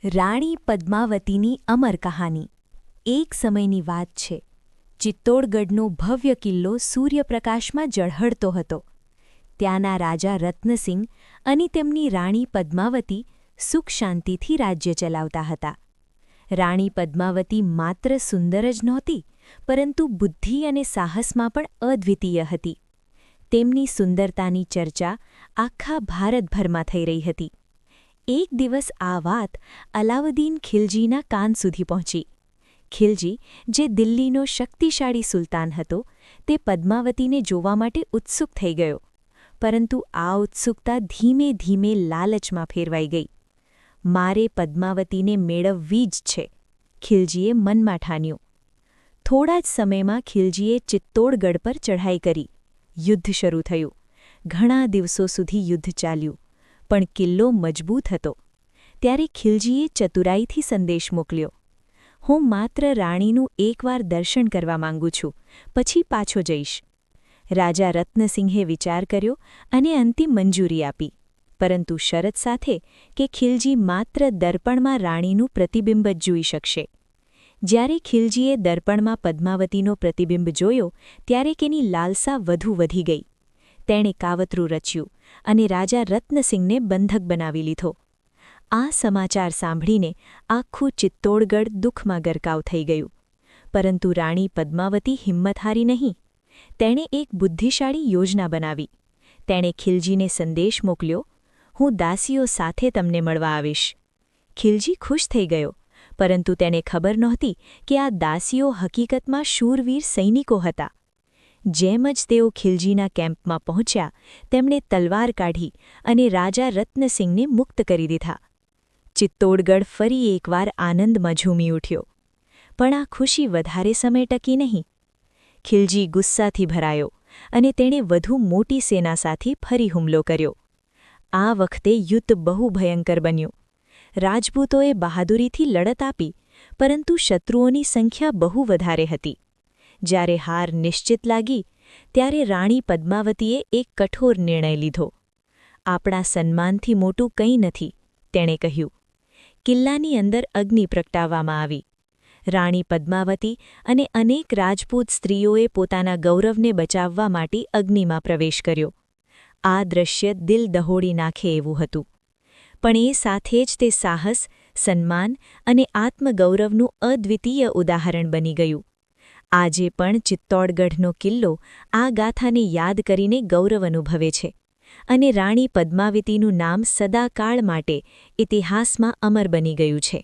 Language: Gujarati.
રાણી પદ્માવતીની અમર કહાની। એક સમયની વાત છે। ચિત્તોડગઢનો ભવ્ય કિલ્લો સૂર્યપ્રકાશમાં ઝળહળતો હતો। ત્યાંના રાજા રત્નસિંહ અને તેમની રાણી પદ્માવતી સુખ શાંતિથી રાજ્ય ચલાવતા હતા। રાણી પદ્માવતી માત્ર સુંદર જ નહોતી, પરંતુ બુદ્ધિ અને સાહસમાં પણ અદ્વિતીય હતી। તેમની સુંદરતાની ચર્ચા આખા ભારતભરમાં થઈ રહી હતી। એક દિવસ આ વાત અલાઉદ્દીન ખિલજીના કાન સુધી પહોંચી। ખિલજી, જે દિલ્હીનો શક્તિશાળી સુલતાન હતો, તે પદ્માવતીને જોવા માટે ઉત્સુક થઈ ગયો, પરંતુ આ ઉત્સુકતા ધીમે ધીમે લાલચમાં ફેરવાઈ ગઈ। મારે પદ્માવતીને મેળવવી જ છે, ખિલજીએ મનમાં ઠાન્યું। થોડા જ સમયમાં ખિલજીએ ચિત્તોડગઢ પર ચઢાઈ કરી। યુદ્ધ શરૂ થયું। ઘણા દિવસો સુધી યુદ્ધ ચાલ્યું, પણ કિલ્લો મજબૂત હતો। ત્યારે ખિલજીએ ચતુરાઈથી સંદેશ મોકલ્યો, હું માત્ર રાણીનું એકવાર દર્શન કરવા માંગુ છું, પછી પાછો જઈશ। રાજા રત્નસિંહે વિચાર કર્યો અને અંતિમ મંજૂરી આપી, પરંતુ શરત સાથે કે ખિલજી માત્ર દર્પણમાં રાણીનું પ્રતિબિંબ જ જોઈ શકશે। જ્યારે ખિલજીએ દર્પણમાં પદ્માવતીનો પ્રતિબિંબ જોયો, ત્યારે તેની લાલસા વધુ વધી ગઈ। તેણે કાવતરું રચ્યું અને રાજા રત્નસિંહને બંધક બનાવી લીધો। આ સમાચાર સાંભળીને આખું ચિત્તોડગઢ દુઃખમાં ગરકાવ થઈ ગયું, પરંતુ રાણી પદ્માવતી હિંમત હારી નહીં। તેણે એક બુદ્ધિશાળી યોજના બનાવી। તેણે ખિલજીને સંદેશ મોકલ્યો, હું દાસીઓ સાથે તમને મળવા આવીશ। ખિલજી ખુશ થઈ ગયો, પરંતુ તેને ખબર નહોતી કે આ દાસીઓ હકીકતમાં શૂરવીર સૈનિકો હતા। જેમ જ તેઓ ખિલજીના કેમ્પમાં પહોંચ્યા, તેમણે તલવાર કાઢી અને રાજા રત્નસિંહને મુક્ત કરી દીધા। ચિત્તોડગઢ ફરી એકવાર આનંદમાં ઝૂમી ઉઠ્યો, પણ આ ખુશી વધારે સમય ટકી નહીં। ખિલજી ગુસ્સાથી ભરાયો અને તેણે વધુ મોટી સેના સાથે ફરી હુમલો કર્યો। આ વખતે યુદ્ધ બહુ ભયંકર બન્યું। રાજપૂતોએ બહાદુરીથી લડત આપી, પરંતુ શત્રુઓની સંખ્યા બહુ વધારે હતી। જ્યારે હાર નિશ્ચિત લાગી, ત્યારે રાણી પદ્માવતીએ એક કઠોર નિર્ણય લીધો। આપણા સન્માનથી મોટું કંઈ નથી, તેણે કહ્યું। કિલ્લાની અંદર અગ્નિ પ્રગટાવવામાં આવી। રાણી પદ્માવતી અને અનેક રાજપૂત સ્ત્રીઓએ પોતાના ગૌરવને બચાવવા માટે અગ્નિમાં પ્રવેશ કર્યો। આ દ્રશ્ય દિલ દહોડી નાખે એવું હતું, પણ એ સાથે જ તે સાહસ, સન્માન અને આત્મગૌરવનું અદ્વિતીય ઉદાહરણ બની ગયું। આજે પણ ચિત્તોડગઢનો કિલ્લો આ ગાથાને યાદ કરીને ગૌરવ અનુભવે છે, અને રાણી પદ્માવતીનું નામ સદાકાળ માટે ઇતિહાસમાં અમર બની ગયું છે।